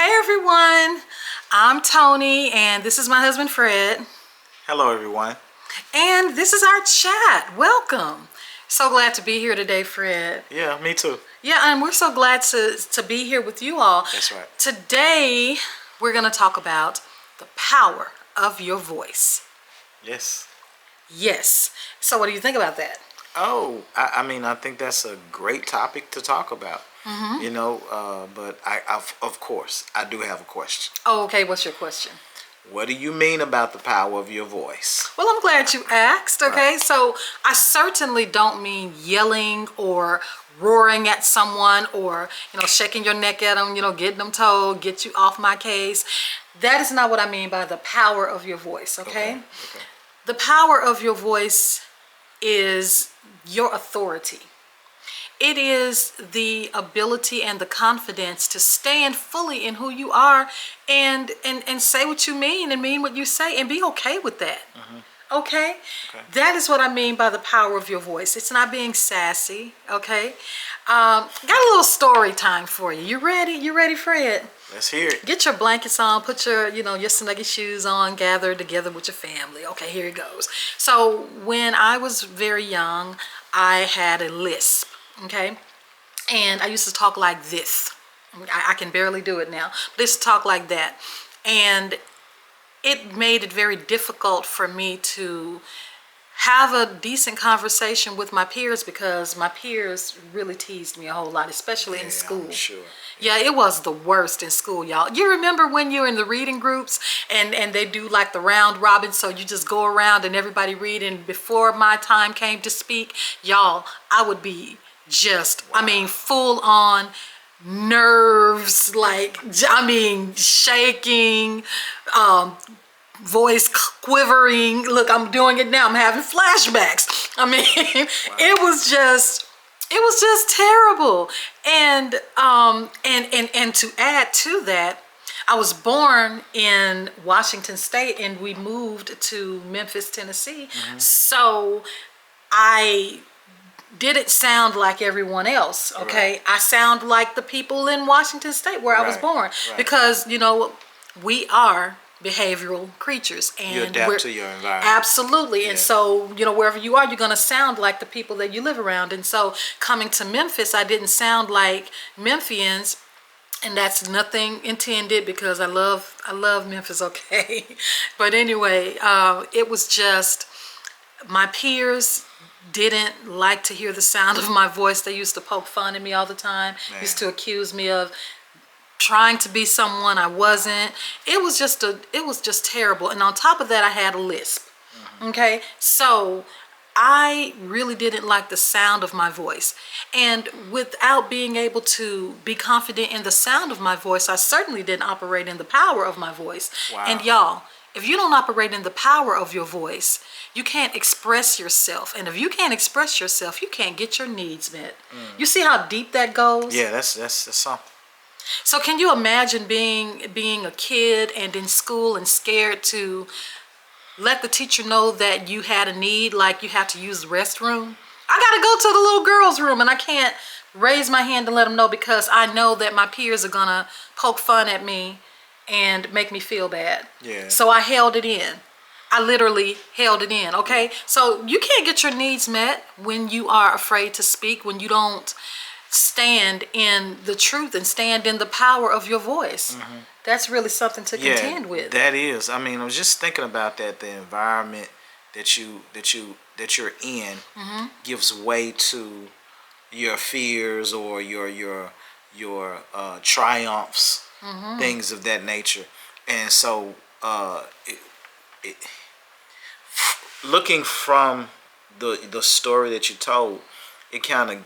Hey everyone, I'm Tony and this is my husband Fred. Hello everyone. And this is our chat. Welcome. So glad to be here today, Fred. Yeah, me too. Yeah, and we're so glad to be here with you all. That's right. Today, we're going to talk about the power of your voice. Yes. Yes. So what do you think about that? Oh, I mean, I think that's a great topic to talk about. But of course, I do have a question. Oh, okay. What's your question? What do you mean about the power of your voice? Well, I'm glad you asked, okay? Right. So I certainly don't mean yelling or roaring at someone or, shaking your neck at them, getting them told, get you off my case. That is not what I mean by the power of your voice, okay? Okay. The power of your voice is your authority. It is the ability and the confidence to stand fully in who you are and say what you mean and mean what you say and be okay with that. Okay? That is what I mean by the power of your voice. It's not being sassy, okay? Got a little story time for you. You ready? You ready, Fred? Let's hear it. Get your blankets on, put your, your snuggie shoes on, gather together with your family. Okay, here it goes. So when I was very young, I had a lisp. Okay, and I used to talk like this. I can barely do it now, but I used to talk like that, and it made it very difficult for me to have a decent conversation with my peers because my peers really teased me a whole lot, especially in school. I'm sure. Yeah, it was the worst in school, y'all. You remember when you're in the reading groups and they do like the round robin, so you just go around and everybody read, and before my time came to speak, y'all, I would be just, full on nerves, shaking, voice quivering. Look, I'm doing it now. I'm having flashbacks. It was just terrible. And to add to that, I was born in Washington State and we moved to Memphis, Tennessee. So I didn't sound like everyone else, okay? Right. I sound like the people in Washington State where I was born. Right. Because, we are behavioral creatures. And you adapt to your environment. Absolutely. Yeah. And so, wherever you are, you're going to sound like the people that you live around. And so coming to Memphis, I didn't sound like Memphians. And that's nothing intended because I love Memphis, okay? But anyway, it was just my peers didn't like to hear the sound of my voice. They used to poke fun at me all the time. Man. Used to accuse me of trying to be someone I wasn't. It was just terrible. And on top of that, I had a lisp. Okay? So I really didn't like the sound of my voice. And without being able to be confident in the sound of my voice, I certainly didn't operate in the power of my voice. Wow. And y'all, if you don't operate in the power of your voice, you can't express yourself. And if you can't express yourself, you can't get your needs met. You see how deep that goes? Yeah, that's something. So can you imagine being a kid and in school and scared to let the teacher know that you had a need, like you have to use the restroom? I gotta go to the little girls' room and I can't raise my hand and let them know because I know that my peers are gonna poke fun at me and make me feel bad. Yeah. So I held it in. I literally held it in, okay? So you can't get your needs met when you are afraid to speak, when you don't stand in the truth and stand in the power of your voice. That's really something to contend with. That is. I was just thinking about that. The environment that you're in gives way to your fears or your triumphs, things of that nature. And so looking from the story that you told, it kind of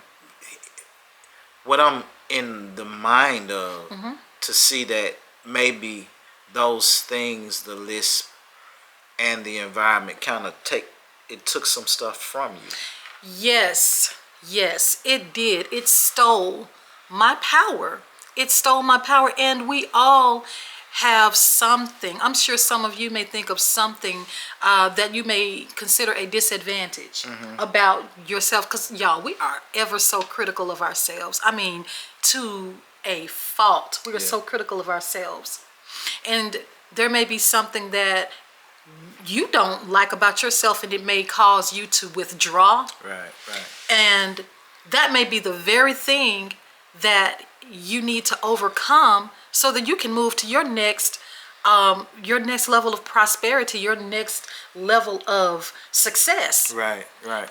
what I'm in the mind of to see that maybe those things, the lisp and the environment, kind of took some stuff from you. Yes, it did. It stole my power. And we all have something. I'm sure some of you may think of something that you may consider a disadvantage about yourself, because y'all, we are ever so critical of ourselves. To a fault. We are Yeah. so critical of ourselves. And there may be something that you don't like about yourself, and it may cause you to withdraw. Right. And that may be the very thing that you need to overcome so that you can move to your next level of prosperity, your next level of success. Right.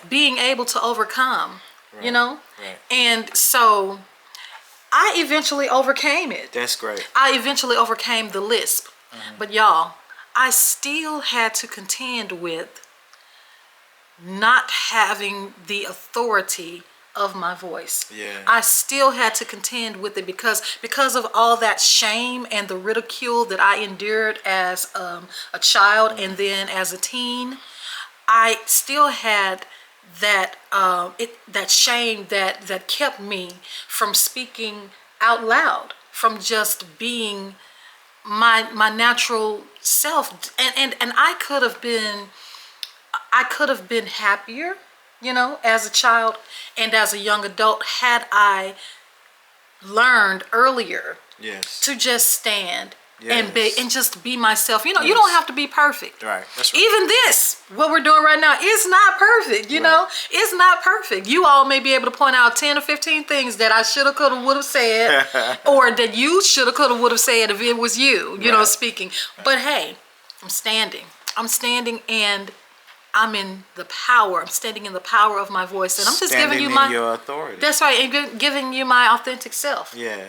Being able to overcome, Right. Right. And so I eventually overcame it. That's great. I eventually overcame the lisp. But y'all, I still had to contend with not having the authority of my voice. Yeah. I still had to contend with it because of all that shame and the ridicule that I endured as a child and then as a teen. I still had that that shame that kept me from speaking out loud, from just being my natural self. And I could have been happier, as a child and as a young adult, had I learned earlier Yes. to just stand Yes. and just be myself. You Yes. don't have to be perfect. Right. That's right. Even this, what we're doing right now, is not perfect. It's not perfect. You all may be able to point out 10 or 15 things that I shoulda, coulda, woulda said, or that you shoulda, coulda, woulda said if it was you, Right. speaking. But hey, I'm standing, and I'm in the power. I'm standing in the power of my voice, and I'm just Standing giving you in your authority. That's right, and giving you my authentic self. Yeah.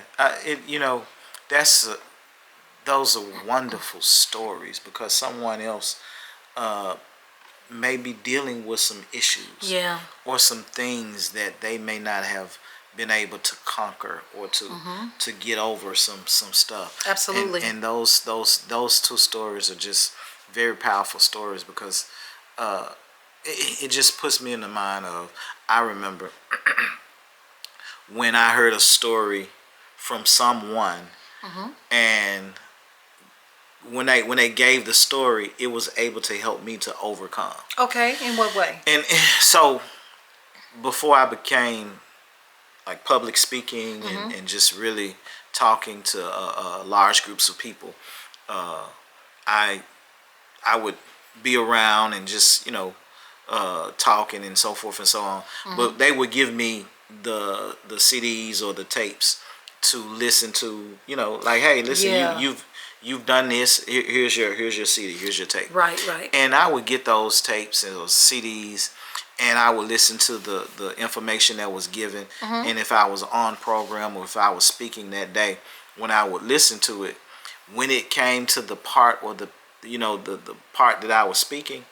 That's those are wonderful stories because someone else may be dealing with some issues. Yeah. Or some things that they may not have been able to conquer or to get over some stuff. Absolutely. And those two stories are just very powerful stories because it just puts me in the mind of, I remember when I heard a story from someone, and when they gave the story, it was able to help me to overcome. Okay, in what way? And so before I became like public speaking and just really talking to large groups of people, I would be around and just talking and so forth and so on. But they would give me the CDs or the tapes to listen to. Like, hey, listen, Yeah. you've done this. Here's your CD. Here's your tape. Right. And I would get those tapes and those CDs, and I would listen to the information that was given. And if I was on program or if I was speaking that day, when I would listen to it, when it came to the part or the part that I was speaking,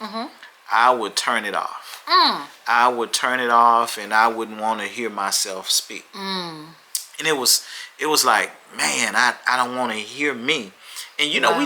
I would turn it off. I would turn it off, and I wouldn't want to hear myself speak. And it was like, man, I don't want to hear me. And Wow.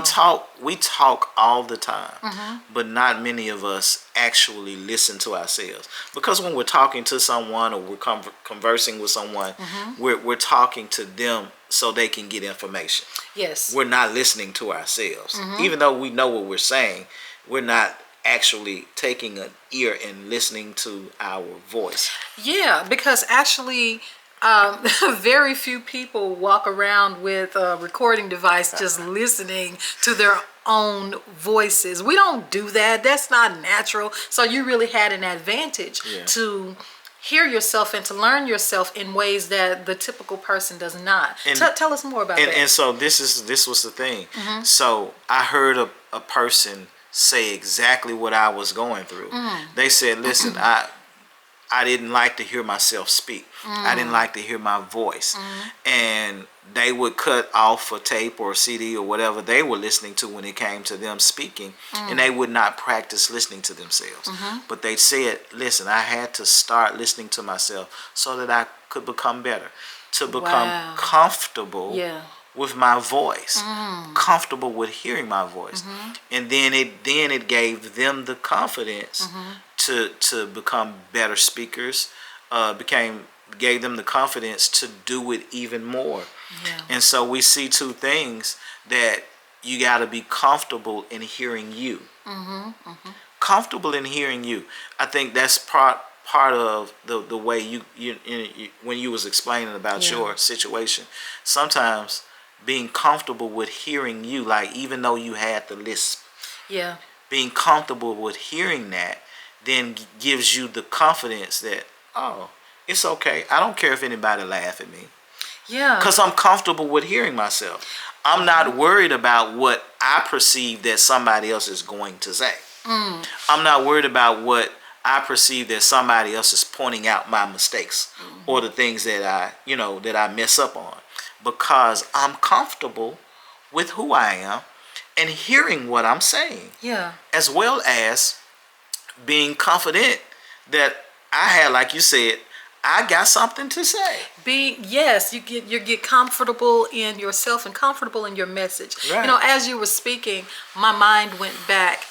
we talk all the time, but not many of us actually listen to ourselves. Because when we're talking to someone or we're conversing with someone, we're talking to them so they can get information. Yes. We're not listening to ourselves. Even though we know what we're saying, we're not actually taking an ear and listening to our voice. Yeah, because actually, very few people walk around with a recording device just listening to their own voices. We don't do that. That's not natural. So you really had an advantage to hear yourself and to learn yourself in ways that the typical person does not. Tell us more about that. And so this was the thing. So I heard a person say exactly what I was going through. They said, listen, I didn't like to hear myself speak. I didn't like to hear my voice. And they would cut off a tape or a CD or whatever they were listening to when it came to them speaking, and they would not practice listening to themselves. But they said, listen, I had to start listening to myself so that I could become better, to become comfortable with my voice, comfortable with hearing my voice. And then it gave them the confidence to become better speakers, gave them the confidence to do it even more. And so we see two things: that you got to be comfortable in hearing you. Comfortable in hearing you. I think that's part part of the way you when you was explaining about your situation. Sometimes being comfortable with hearing you, like even though you had the lisp, being comfortable with hearing that then gives you the confidence that, oh, it's okay. I don't care if anybody laugh at me. Yeah. Because I'm comfortable with hearing myself. I'm not worried about what I perceive that somebody else is going to say. I'm not worried about what I perceive that somebody else is pointing out my mistakes or the things that I mess up on, because I'm comfortable with who I am and hearing what I'm saying. Yeah. As well as being confident that I had, like you said, I got something to say. You get comfortable in yourself and comfortable in your message. Right. As you were speaking, my mind went back,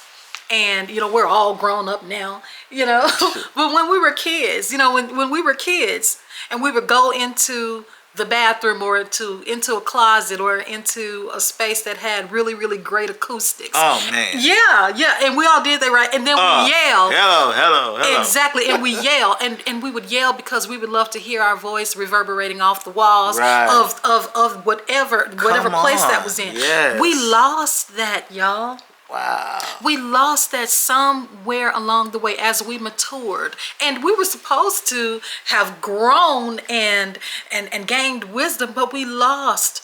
and we're all grown up now. But when we were kids, when we were kids, and we would go into the bathroom or into a closet or into a space that had really, really great acoustics. Oh man. Yeah, and we all did that, right? And then we yell. Hello. Exactly, and we yell, and we would yell because we would love to hear our voice reverberating off the walls of whatever place that was in. Yes. We lost that, y'all. Wow. We lost that somewhere along the way as we matured, and we were supposed to have grown and gained wisdom, but we lost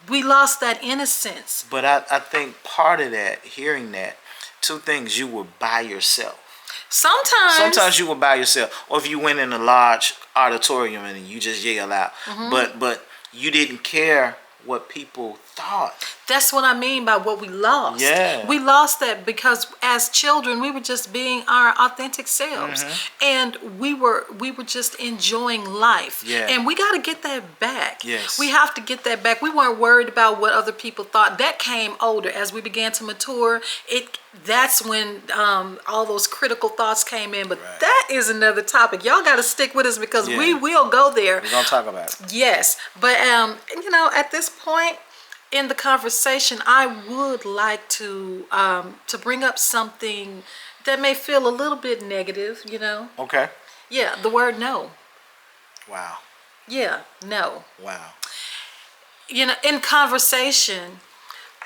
that innocence. But I think part of that, hearing that, two things: you were by yourself. Sometimes you were by yourself, or if you went in a large auditorium and you just yell out. But you didn't care what people thought. That's what I mean by what we lost. Yeah. We lost that because as children we were just being our authentic selves, and we were just enjoying life. Yeah. And we got to get that back. Yes. We have to get that back. We weren't worried about what other people thought. That came older as we began to mature. That's when all those critical thoughts came in. But that is another topic. Y'all got to stick with us because we will go there. We're gonna talk about it. Yes, but at this point in the conversation, I would like to bring up something that may feel a little bit negative. Okay. Yeah, the word no. Wow. Yeah, no. Wow. In conversation,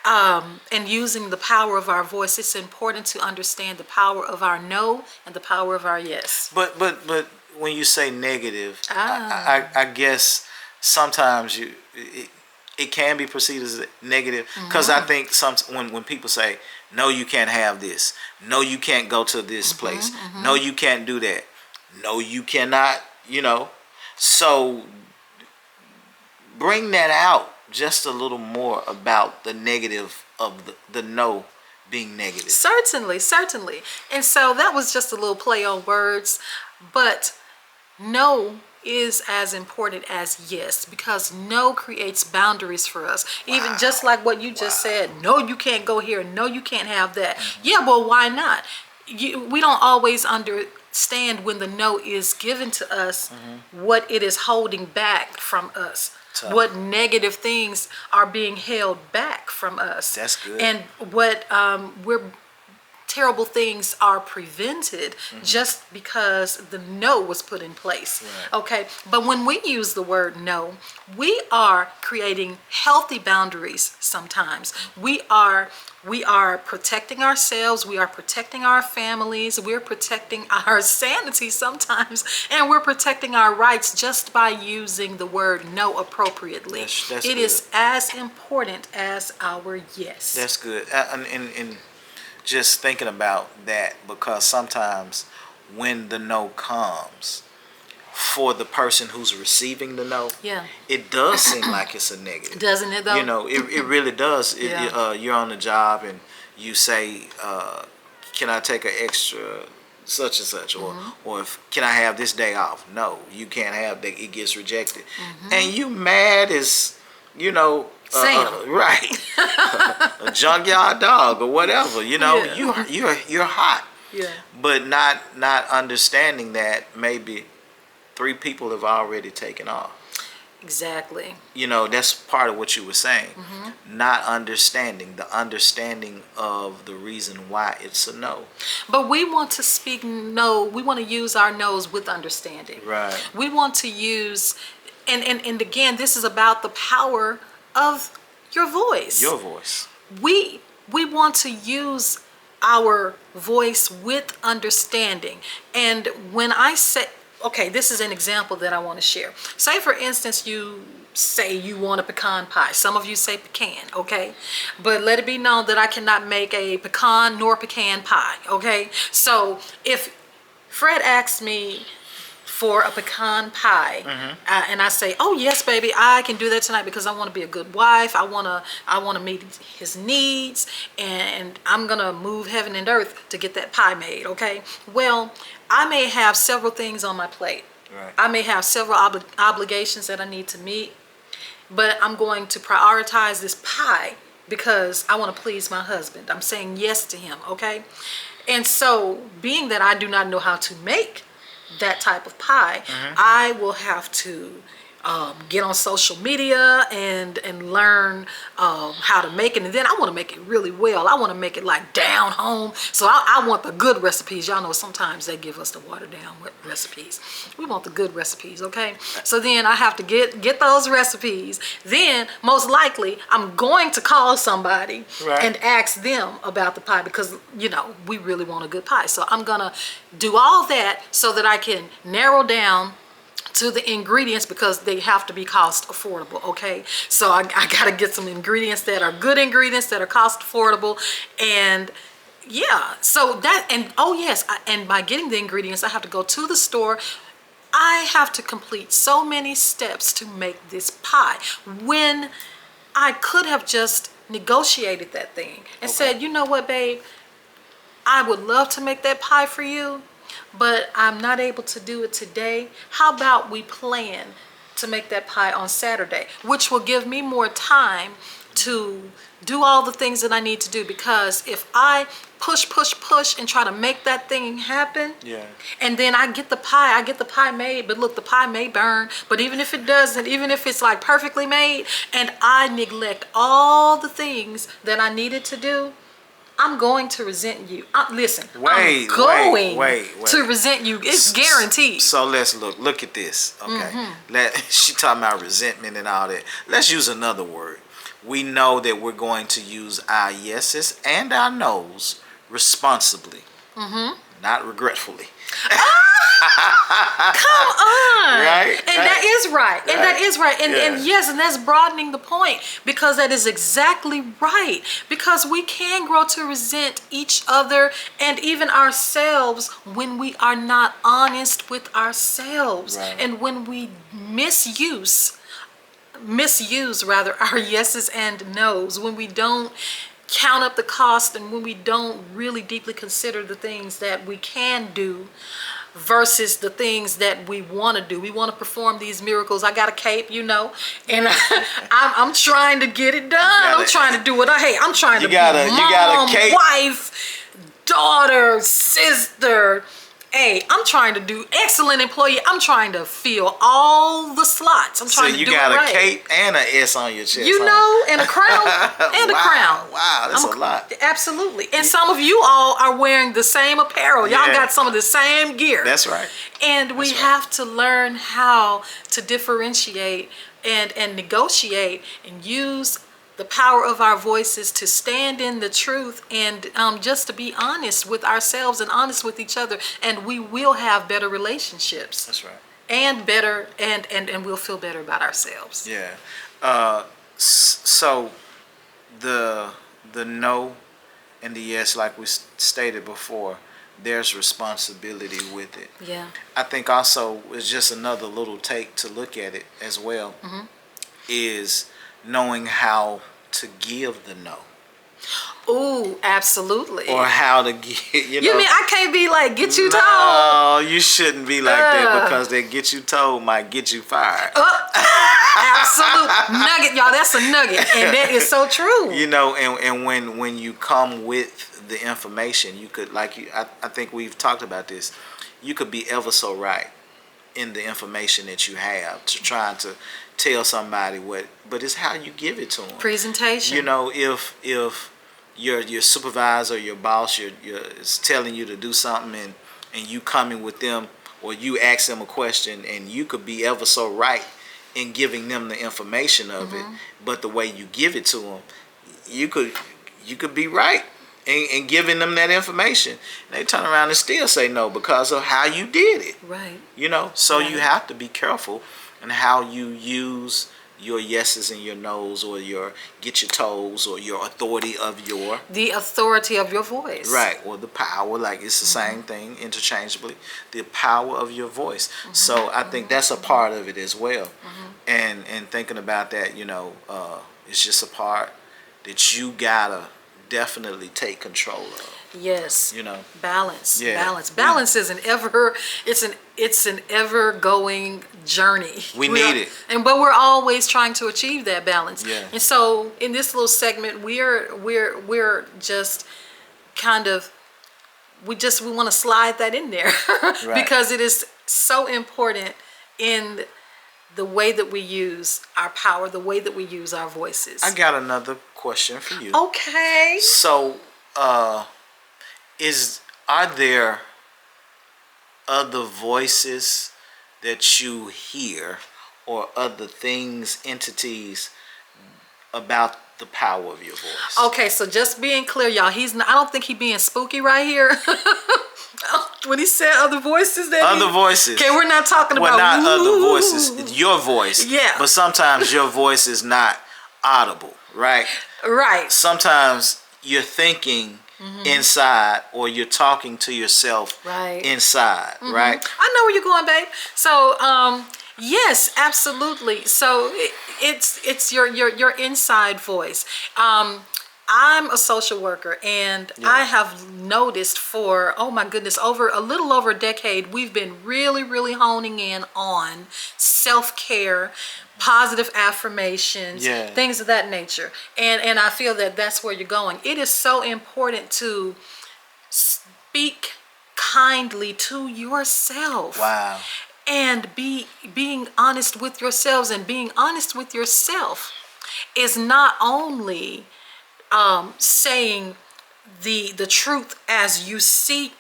and using the power of our voice, it's important to understand the power of our no and the power of our yes. But when you say negative, I guess sometimes it can be perceived as negative, because I think when people say no, you can't have this, no, you can't go to this place, no, you can't do that, no, you cannot, so bring that out just a little more about the negative of the no being negative. Certainly. And so that was just a little play on words, but no is as important as yes, because no creates boundaries for us. Even just like what you just said, no, you can't go here, no, you can't have that. Yeah, well, why not? We don't always understand when the no is given to us, what it is holding back from us. Tough. What negative things are being held back from us. That's good. And what terrible things are prevented just because the no was put in place. Right. Okay, but when we use the word no, we are creating healthy boundaries. Sometimes we are protecting ourselves, we are protecting our families, we're protecting our sanity sometimes, and we're protecting our rights just by using the word no appropriately. That's it good. Is as important as our yes. That's good. And just thinking about that, because sometimes when the no comes for the person who's receiving the no, it does seem like it's a negative. Doesn't it though? It really does. You're on the job and you say, can I take an extra such and such, or can I have this day off? No, you can't have that. It gets rejected, and you mad as Sam. Right. A junkyard dog or whatever, you're hot. Yeah. But not understanding that maybe 3 people have already taken off. Exactly. That's part of what you were saying. Not understanding the understanding of the reason why it's a no. But we want to speak no. We want to use our no's with understanding. Right. We want to use, and again, this is about the power of your voice. Your voice. We want to use our voice with understanding. And when I say, okay, this is an example that I want to share. Say, for instance, you say you want a pecan pie. Some of you say pecan, okay? But let it be known that I cannot make a pecan nor pecan pie, okay? So if Fred asks me for a pecan pie, and I say, oh yes baby, I can do that tonight because I want to be a good wife, I want to meet his needs, and I'm gonna move heaven and earth to get that pie made, okay? Well, I may have several things on my plate. Right. I may have several obligations that I need to meet, but I'm going to prioritize this pie because I want to please my husband. I'm saying yes to him, okay? And so, being that I do not know how to make that type of pie, I will have to get on social media and learn how to make it. And then I want to make it really well. I want to make it like down home. So I want the good recipes. Y'all know sometimes they give us the watered down recipes. We want the good recipes, okay? So then I have to get those recipes. Then most likely I'm going to call somebody and ask them about the pie because, we really want a good pie. So I'm going to do all that so that I can narrow down to the ingredients because they have to be cost affordable, okay? So I got to get some ingredients that are good ingredients that are cost affordable, and yeah, so that, and oh yes, and by getting the ingredients, I have to go to the store. I have to complete so many steps to make this pie when I could have just negotiated that thing and said, you know what, babe, I would love to make that pie for you, but I'm not able to do it today. How about we plan to make that pie on Saturday, which will give me more time to do all the things that I need to do, because if I push and try to make that thing happen, and then I get the pie made, but look, the pie may burn, but even if it doesn't, even if it's like perfectly made, and I neglect all the things that I needed to do, I'm going to resent you. Listen, I'm going to resent you. It's guaranteed. So let's look at this. Okay. She talking about resentment and all that. Let's use another word. We know that we're going to use our yeses and our nos responsibly, not regretfully. Come on. Right? And that is right. And that is right. And yes, and that's broadening the point, because that is exactly right. Because we can grow to resent each other and even ourselves when we are not honest with ourselves. And when we misuse our yeses and nos, when we don't count up the cost, and when we don't really deeply consider the things that we can do versus the things that we want to do. We want to perform these miracles. I got a cape, and I'm trying to get it done. I'm trying to do what I'm trying to be mom, wife, daughter, sister. Hey, I'm trying to do excellent employee. I'm trying to fill all the slots. I'm trying to do it right. So you got a cape and an S on your chest. And a crown. And a crown. Wow, that's a lot. Absolutely. And some of you all are wearing the same apparel. Y'all got some of the same gear. That's right. And we have to learn how to differentiate and negotiate and use the power of our voices to stand in the truth, and just to be honest with ourselves and honest with each other, and we will have better relationships. That's right. And better, and we'll feel better about ourselves. Yeah. So the no and the yes, like we stated before, there's responsibility with it. Yeah. I think also it's just another little take to look at it as well, is knowing how to give the no. Ooh, absolutely. Or how to get, You mean I can't be like, get you told? No, you shouldn't be like that, because that get you told might get you fired. Absolute nugget, y'all. That's a nugget, and that is so true. And when you come with the information, you could, I think we've talked about this, you could be ever so right in the information that you have, to trying to tell somebody what, but it's how you give it to them. Presentation. You know, if your supervisor, your boss, is telling you to do something, and you coming with them, or you ask them a question, and you could be ever so right in giving them the information of it, but the way you give it to them, you could be right in giving them that information. And they turn around and still say no because of how you did it. Right. You know, so Right. you have to be careful in how you use your yeses and your nos, or your get your toes, or your authority of your The authority of your voice. right, or the power. Like, it's the same thing interchangeably. The power of your voice. So I think that's a part of it as well. And thinking about that, you know, it's just a part that you gotta definitely take control of. Yes. You know. Balance. Yeah. Balance is it's an ever going journey. We need it. But we're always trying to achieve that balance. Yeah. And so in this little segment, we're just kind of we want to slide that in there because it is so important in the way that we use our power, the way that we use our voices. I got another question for you. Okay. So, are there other voices that you hear, or other things, entities, about the power of your voice? Okay, so just being clear, y'all, I don't think he's being spooky right here. When he said other voices, Voices. Okay, we're not talking Well, about not other voices. Your voice. Yeah. But sometimes your voice is not audible, right? Right. Sometimes you're thinking inside, or you're talking to yourself inside, right? I know where you're going, babe. So, yes, absolutely. So it's your inside voice. I'm a social worker, and I have noticed for, oh my goodness, a little over a decade, we've been really, really honing in on self-care, positive affirmations, things of that nature. And I feel that that's where you're going. It is so important to speak kindly to yourself. Wow. And being honest with yourselves, and being honest with yourself is not only saying the truth as you see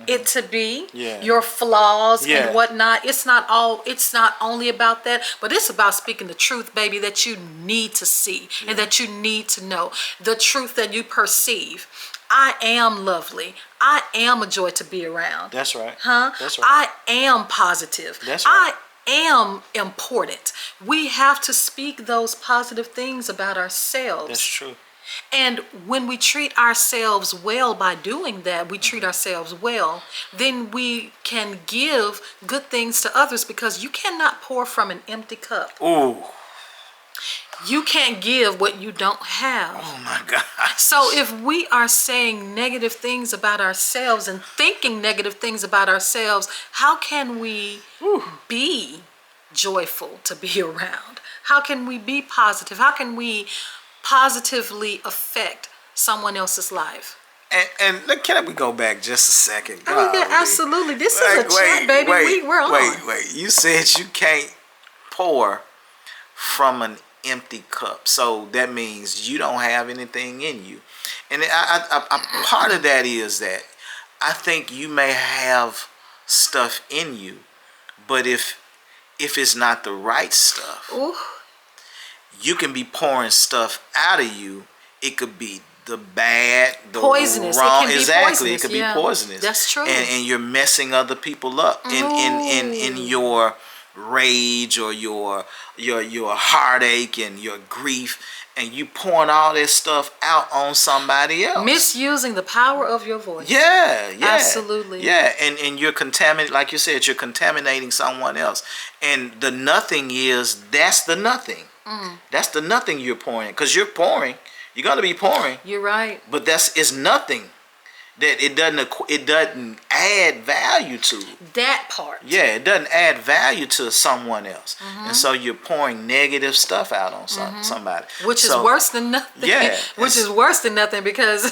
it to be, your flaws and whatnot. It's not only about that, but it's about speaking the truth, baby, that you need to see and that you need to know. The truth that you perceive. I am lovely. I am a joy to be around. That's right. That's right. I am positive. That's right. I am important. We have to speak those positive things about ourselves. That's true. And when we treat ourselves well by doing that, we treat ourselves well, then we can give good things to others, because you cannot pour from an empty cup. Ooh. You can't give what you don't have. Oh my God. So if we are saying negative things about ourselves and thinking negative things about ourselves, how can we be joyful to be around? How can we be positive? How can we positively affect someone else's life? And can we go back just a second? Oh yeah, absolutely. This is a chat, baby. We're on. Wait. You said you can't pour from an empty cup, so that means you don't have anything in you. And I part of that is that I think you may have stuff in you, but if it's not the right stuff, you can be pouring stuff out of you. It could be the bad, the poisonous. wrong. It can be exactly, poisonous. It could be poisonous. That's true. And you're messing other people up in your rage, or your heartache and your grief, and you pouring all this stuff out on somebody else. Misusing the power of your voice. Yeah. Absolutely. Yeah, and you're contaminating, like you said, you're contaminating someone else. And the nothing that's the nothing. That's the nothing you're pouring, because you're pouring. You're gonna be pouring. You're right. But it's nothing. That it doesn't add value to. That part. Yeah, it doesn't add value to someone else. And so you're pouring negative stuff out on somebody. Which is worse than nothing. Yeah. Which is worse than nothing because,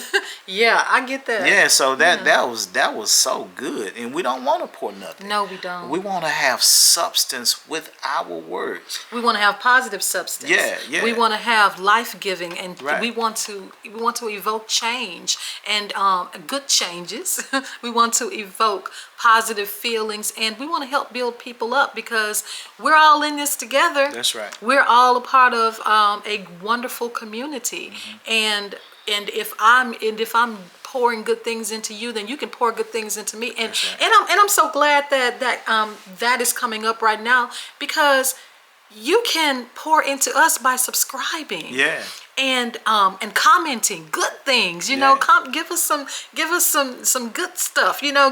yeah, I get that. Yeah, so that was so good. And we don't want to pour nothing. No, we don't. We want to have substance with our words. We want to have positive substance. Yeah, yeah. We want to have life-giving, and Right. we want to evoke change and good changes. We want to evoke positive feelings, and we want to help build people up because we're all in this together. That's right. We're all a part of a wonderful community, and if I'm pouring good things into you, then you can pour good things into me. And That's right. and I'm so glad that is coming up right now because you can pour into us by subscribing. Yeah. And commenting good things, you Yeah. know, give us some good stuff, you know,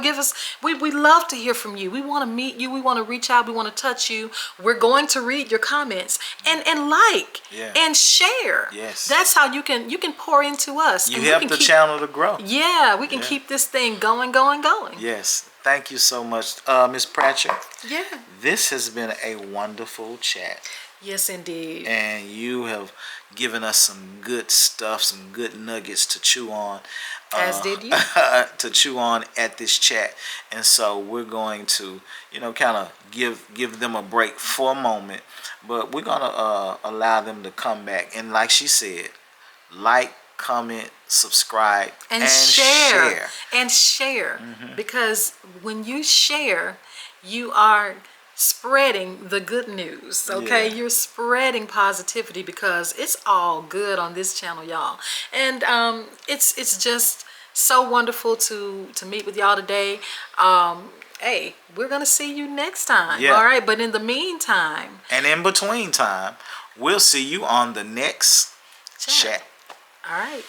we love to hear from you. We want to meet you, we want to reach out, we want to touch you. We're going to read your comments and like Yeah. and share. Yes. That's how you can pour into us. You and we help can the keep- channel to grow. Yeah, we can Yeah. keep this thing going. Yes. Thank you so much, Ms. Pratchett. Yeah. This has been a wonderful chat. Yes, indeed. And you have given us some good stuff, some good nuggets to chew on. As did you. To chew on at this chat. And so we're going to, kind of give them a break for a moment. But we're going to allow them to come back. And like she said, like, comment, subscribe, and share. Mm-hmm. Because when you share, you are spreading the good news. Okay, Yeah. you're spreading positivity because it's all good on this channel, y'all. And it's just so wonderful to meet with y'all today. Hey, we're gonna see you next time. Yeah. All right, but in the meantime, And in between time, we'll see you on the next chat. all right.